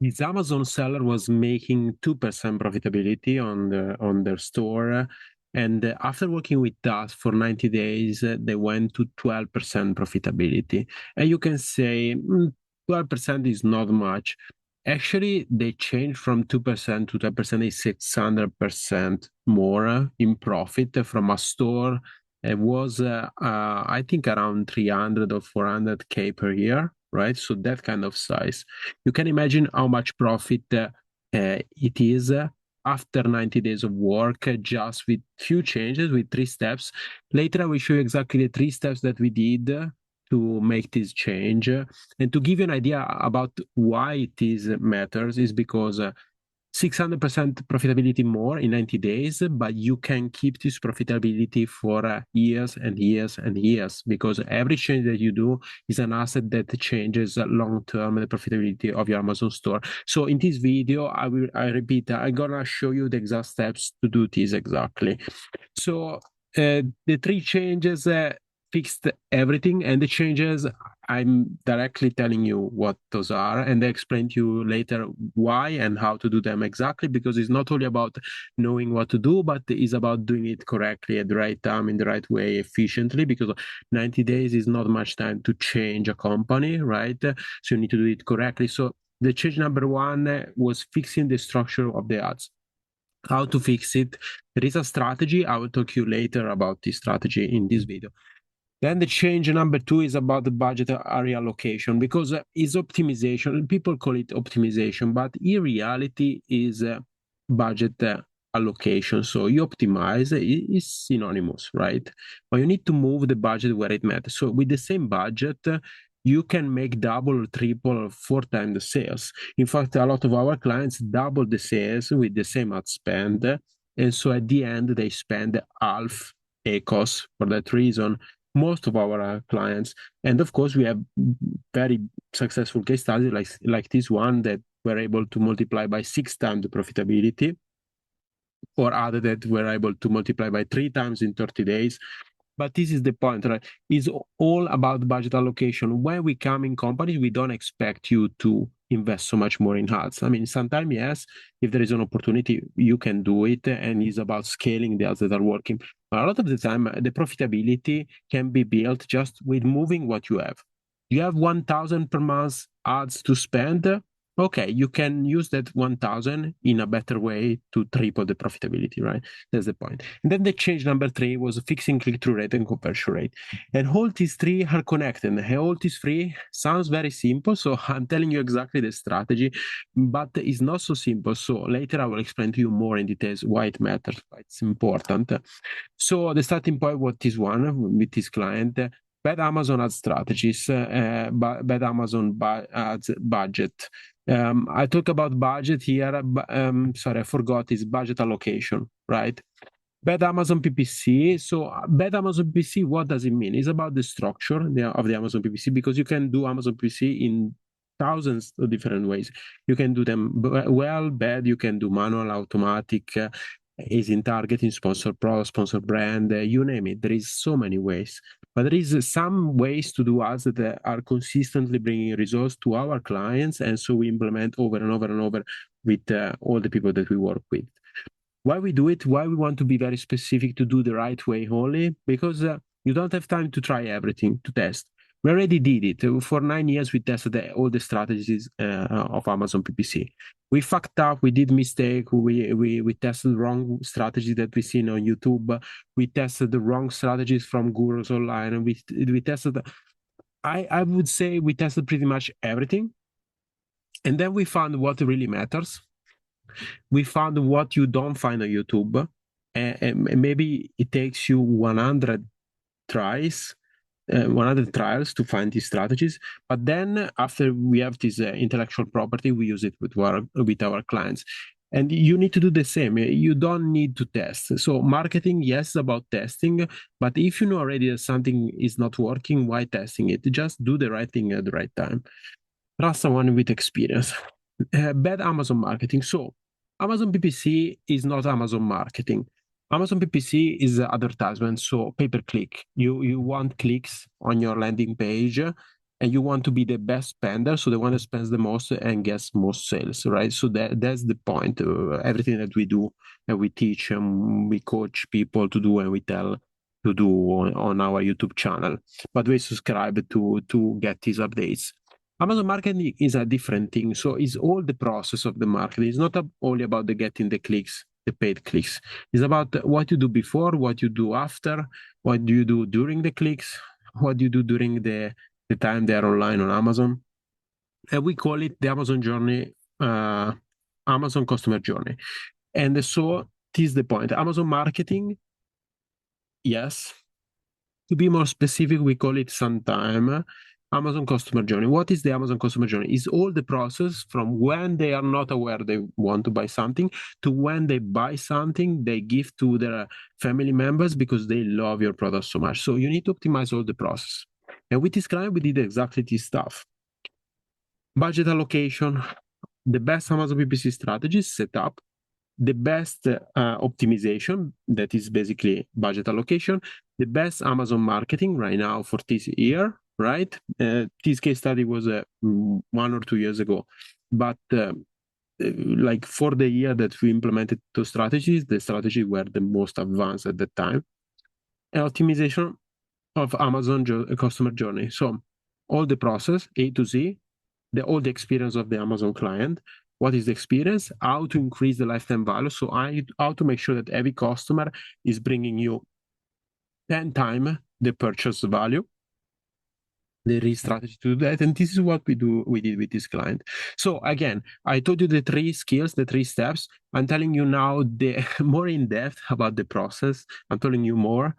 This Amazon seller was making 2% profitability on their store. And after working with us for 90 days, they went to 12% profitability. And you can say 12% is not much. Actually, they changed from 2% to 10% is 600% more in profit from a store. It was, I think, around 300 or 400K per year, right? So that kind of size. You can imagine how much profit it is after 90 days of work, just with few changes, with 3 steps. Later, I will show you exactly the 3 steps that we did to make this change. And to give you an idea about why it is matters is because 600% profitability more in 90 days, but you can keep this profitability for years and years and years, because every change that you do is an asset that changes long-term the profitability of your Amazon store. So in this video, I repeat, I'm gonna show you the exact steps to do this exactly. So the 3 changes fixed everything, and the changes, I'm directly telling you what those are, and I explain to you later why and how to do them exactly, because it's not only about knowing what to do, but it's about doing it correctly at the right time, in the right way, efficiently, because 90 days is not much time to change a company, right? So you need to do it correctly. So the change number 1 was fixing the structure of the ads. How to fix it? There is a strategy. I will talk you later about this strategy in this video. Then the change number 2 is about the budget area allocation, because it's optimization. People call it optimization, but in reality is budget allocation. So you optimize is synonymous, right? But you need to move the budget where it matters. So with the same budget, you can make double or triple or 4 times the sales. In fact, a lot of our clients double the sales with the same ad spend. And so at the end, they spend half ACOS for that reason, most of our clients. And of course, we have very successful case studies like this one that were able to multiply by 6 times the profitability, or other that were able to multiply by 3 times in 30 days. But this is the point, right? It's all about budget allocation. When we come in companies, we don't expect you to invest so much more in ads. I mean, sometimes, yes, if there is an opportunity, you can do it, and it's about scaling the ads that are working. But a lot of the time, the profitability can be built just with moving what you have. You have 1,000 per month ads to spend. Okay, you can use that 1,000 in a better way to triple the profitability, right? That's the point. And then the change number 3 was fixing click-through rate and conversion rate. And all these 3 are connected. And all these 3 sounds very simple. So I'm telling you exactly the strategy, but it's not so simple. So later I will explain to you more in details why it matters, why it's important. So the starting point was this one with this client. Bad Amazon ad strategies, bad Amazon ads budget. I talk about budget here. Sorry, I forgot. It's budget allocation, right? Bad Amazon PPC. So bad Amazon PPC, what does it mean? It's about the structure of the Amazon PPC, because you can do Amazon PPC in thousands of different ways. You can do them well, bad. You can do manual, automatic, is in targeting, sponsor product, sponsor brand, you name it. There is so many ways. But there is some ways to do ads that are consistently bringing results to our clients, and so we implement over and over and over with all the people that we work with. Why we do it? Why we want to be very specific to do the right way only? Because you don't have time to try everything, to test. We already did it. For 9 years, we tested all the strategies of Amazon PPC. We fucked up. We did mistake. We tested the wrong strategy that we seen on YouTube. We tested the wrong strategies from gurus online. And we tested. I would say we tested pretty much everything. And then we found what really matters. We found what you don't find on YouTube. And maybe it takes you 100 tries, 100 trials to find these strategies. But then after we have this intellectual property, we use it with our clients. And you need to do the same. You don't need to test. So marketing, yes, about testing. But if you know already that something is not working, why testing it? Just do the right thing at the right time. Trust someone with experience. Bad Amazon marketing. So Amazon PPC is not Amazon marketing. Amazon PPC is advertisement, so pay-per-click. You want clicks on your landing page, and you want to be the best spender, so the one that spends the most and gets most sales, right? So that's the point. Everything that we do and we teach and we coach people to do and we tell to do on our YouTube channel. But we subscribe to get these updates. Amazon marketing is a different thing. So it's all the process of the marketing. It's not only about the getting the clicks, the paid clicks. It's about what you do before, what you do after, what do you do during the clicks, what do you do during the time they are online on Amazon. And we call it the Amazon journey, Amazon customer journey. And so this is the point. Amazon marketing, yes. To be more specific, we call it sometime Amazon customer journey. What is the Amazon customer journey? It's all the process from when they are not aware they want to buy something to when they buy something, they give to their family members because they love your product so much. So you need to optimize all the process. And with this client, we did exactly this stuff. Budget allocation, the best Amazon PPC strategy set up, the best optimization, that is basically budget allocation, the best Amazon marketing right now for this year, right? This case study was 1 or 2 years ago, but like for the year that we implemented those strategies, the strategies were the most advanced at the time. And optimization of Amazon customer journey. So all the process, A to Z, all the experience of the Amazon client. What is the experience? How to increase the lifetime value. So how to make sure that every customer is bringing you 10 times the purchase value. There is strategy to do that, and this is what we did with this client. So again, I told you the 3 skills, the 3 steps. I'm telling you now the more in depth about the process. I'm telling you more.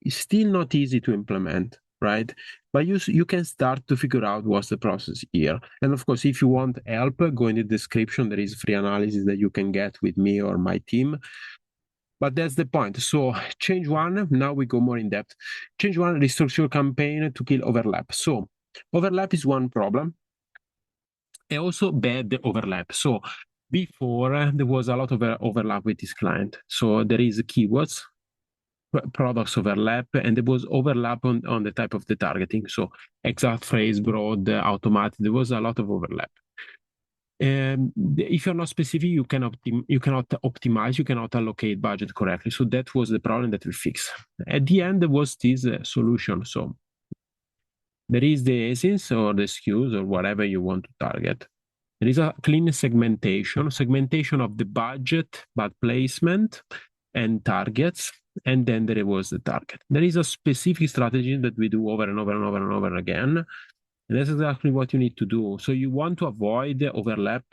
It's still not easy to implement, right? But you can start to figure out what's the process here. And of course, if you want help, go in the description. There is free analysis that you can get with me or my team. But that's the point. So change one, now we go more in depth. Change one, restructure your campaign to kill overlap. So overlap is one problem. And also bad overlap. So before there was a lot of overlap with this client. So there is keywords, products overlap, and there was overlap on the type of the targeting. So exact phrase, broad, automatic, there was a lot of overlap. If you're not specific, you cannot optimize, you cannot allocate budget correctly. So that was the problem that we fixed. At the end, there was this solution. So there is the essence or the SKUs or whatever you want to target. There is a clean segmentation of the budget, but placement and targets, and then there was the target. There is a specific strategy that we do over and over and over and over again, and that's exactly what you need to do. So you want to avoid the overlap,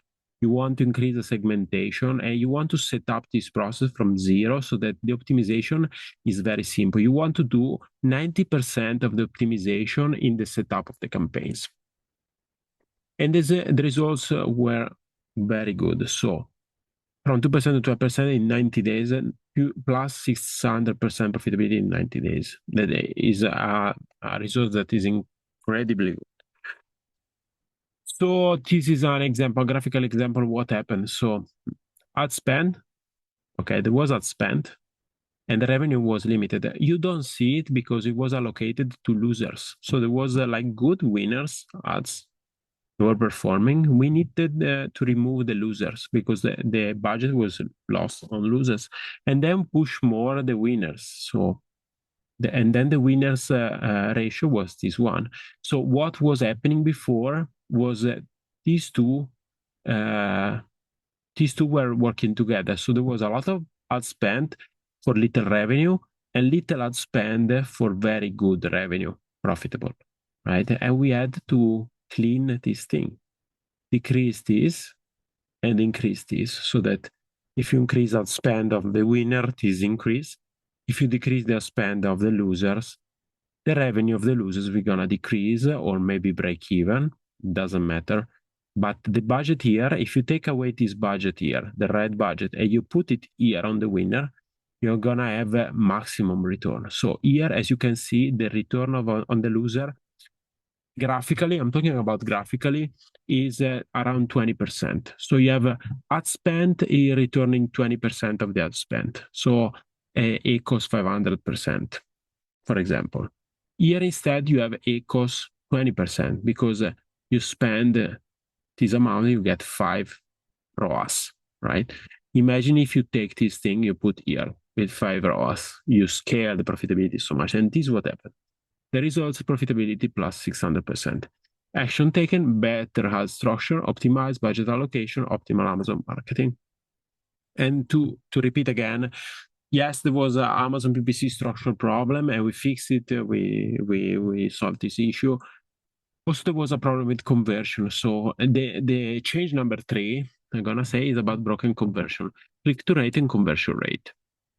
you want to increase the segmentation, and you want to set up this process from zero so that the optimization is very simple. You want to do 90% of the optimization in the setup of the campaigns. And the results were very good. So from 2% to 12% in 90 days, plus 600% profitability in 90 days. That is a result that is incredibly good. So this is an example, graphical example of what happened. So ad spend, okay, there was ad spend, and the revenue was limited. You don't see it because it was allocated to losers. So there was like good winners ads were performing. We needed to remove the losers because the budget was lost on losers, and then push more the winners. So and then the winners ratio was this one. So what was happening before was these two were working together. So there was a lot of ad spend for little revenue and little ad spend for very good revenue, profitable, right? And we had to clean this thing, decrease this and increase this, so that if you increase the spend of the winner, this increase. If you decrease the spend of the losers, the revenue of the losers we're gonna decrease or maybe break even, doesn't matter. But the budget here, if you take away this budget here, the red budget, and you put it here on the winner, you're gonna have a maximum return. So here, as you can see, the return on the loser, graphically, I'm talking about graphically, is around 20%. So you have ad spend returning 20% of the ad spend. So equals 500%, for example. Here instead, you have equals 20% because you spend this amount, you get 5 ROAS, right? Imagine if you take this thing you put here with 5 ROAS, you scale the profitability so much, and this is what happened. The results profitability plus 600%. Action taken, better ad structure, optimized budget allocation, optimal Amazon marketing. And to repeat again, yes, there was an Amazon PPC structural problem, and we fixed it. We solved this issue. Also, there was a problem with conversion. So the change number 3, I'm gonna say, is about broken conversion, click-through rate and conversion rate.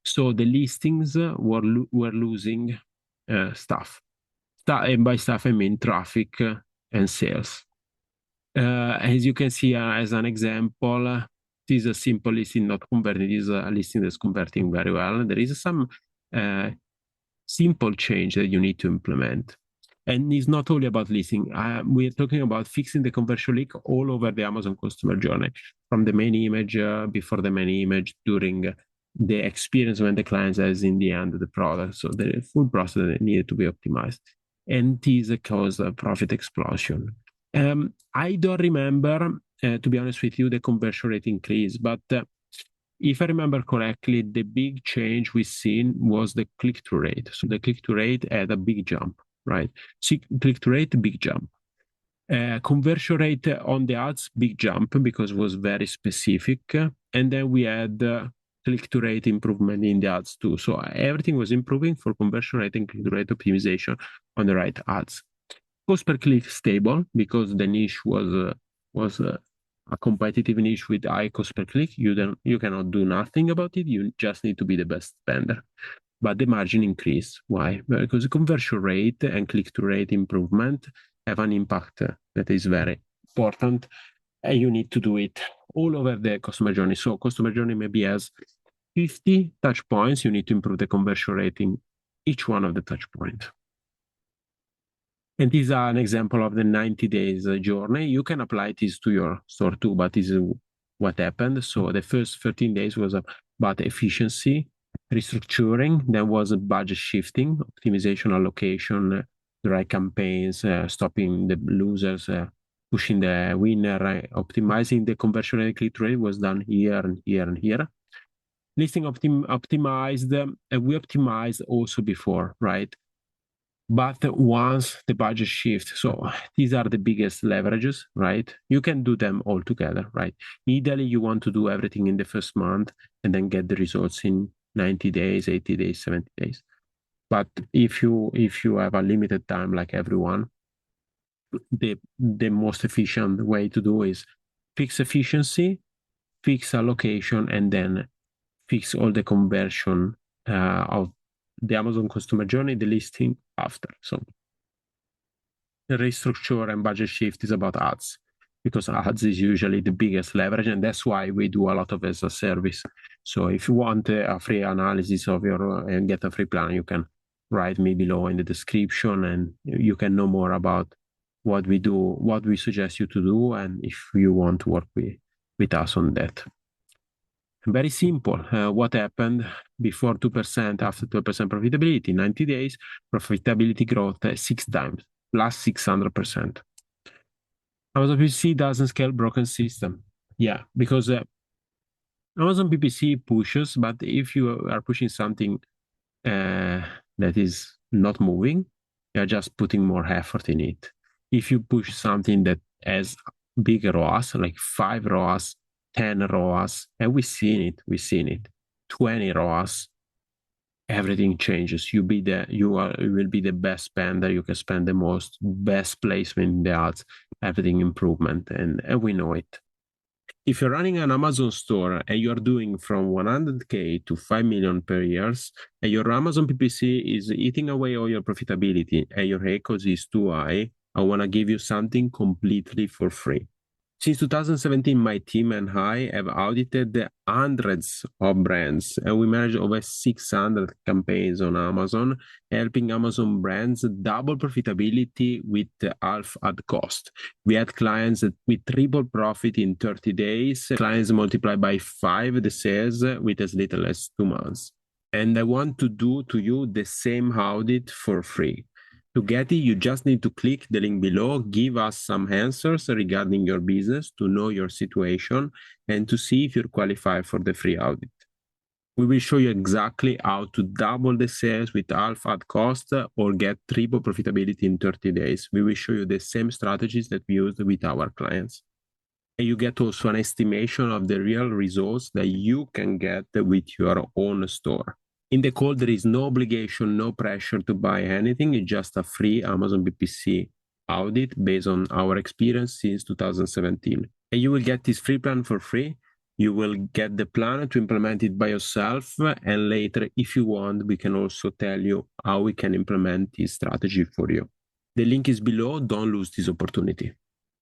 So the listings were losing stuff. And by stuff, I mean traffic and sales. As you can see, as an example, this is a simple listing not converting. This is a listing that's converting very well. There is some simple change that you need to implement. And it's not only about listing. We're talking about fixing the conversion leak all over the Amazon customer journey, from the main image, before the main image, during the experience when the client is in the end of the product. So the full process that needed to be optimized. And this caused a profit explosion. I don't remember, to be honest with you, the conversion rate increase, but if I remember correctly, the big change we've seen was the click-through rate. So the click-through rate had a big jump, right? Click-through rate, big jump. Conversion rate on the ads, big jump because it was very specific. And then we had click-through rate improvement in the ads too. So everything was improving for conversion rate and click-through rate optimization on the right ads. Cost per click stable because the niche was a competitive niche with high cost per click. You cannot do nothing about it. You just need to be the best spender. But the margin increased. Why? Because the conversion rate and click-through rate improvement have an impact that is very important, and you need to do it all over the customer journey. So customer journey maybe has 50 touch points. You need to improve the conversion rate in each one of the touch points. And this is an example of the 90 days journey. You can apply this to your store too, but this is what happened. So the first 13 days was about efficiency, restructuring. Then was budget shifting, optimization, allocation, the right campaigns, stopping the losers, pushing the winner, optimizing the conversion rate, click-through rate was done here and here and here. Listing optimized, we optimized also before, right? But once the budget shifts, so these are the biggest leverages, right? You can do them all together, right? Ideally, you want to do everything in the first month and then get the results in 90 days, 80 days, 70 days. But if you have a limited time like everyone, the most efficient way to do is fix efficiency, fix allocation, and then fix all the conversion of the Amazon customer journey, the listing after. So the restructure and budget shift is about ads, because ads is usually the biggest leverage, and that's why we do a lot of as a service. So if you want a free analysis of your and get a free plan, you can write me below in the description, and you can know more about what we do, what we suggest you to do, and if you want to work with us on that. Very simple. What happened before 2%, after 12% profitability, 90 days, profitability growth 6 times, plus 600%. Amazon PPC doesn't scale broken system. Yeah, because Amazon PPC pushes, but if you are pushing something that is not moving, you're just putting more effort in it. If you push something that has big ROAS, like 5 ROAS, 10 ROAS, and we've seen it, 20 ROAS, everything changes. You will be the best spender, you can spend the most, best placement in the ads, everything improvement, and we know it. If you're running an Amazon store and you're doing from 100K to 5 million per year, and your Amazon PPC is eating away all your profitability and your ACOS is too high, I want to give you something completely for free. Since 2017, my team and I have audited the hundreds of brands, and we manage over 600 campaigns on Amazon, helping Amazon brands double profitability with half at cost. We had clients with triple profit in 30 days, clients multiply by 5 the sales with as little as 2 months. And I want to do to you the same audit for free. To get it, you just need to click the link below, give us some answers regarding your business to know your situation and to see if you're qualified for the free audit. We will show you exactly how to double the sales with half ad cost or get triple profitability in 30 days. We will show you the same strategies that we used with our clients. And you get also an estimation of the real results that you can get with your own store. In the call, there is no obligation, no pressure to buy anything. It's just a free Amazon BPC audit based on our experience since 2017. And you will get this free plan for free. You will get the plan to implement it by yourself. And later, if you want, we can also tell you how we can implement this strategy for you. The link is below. Don't lose this opportunity.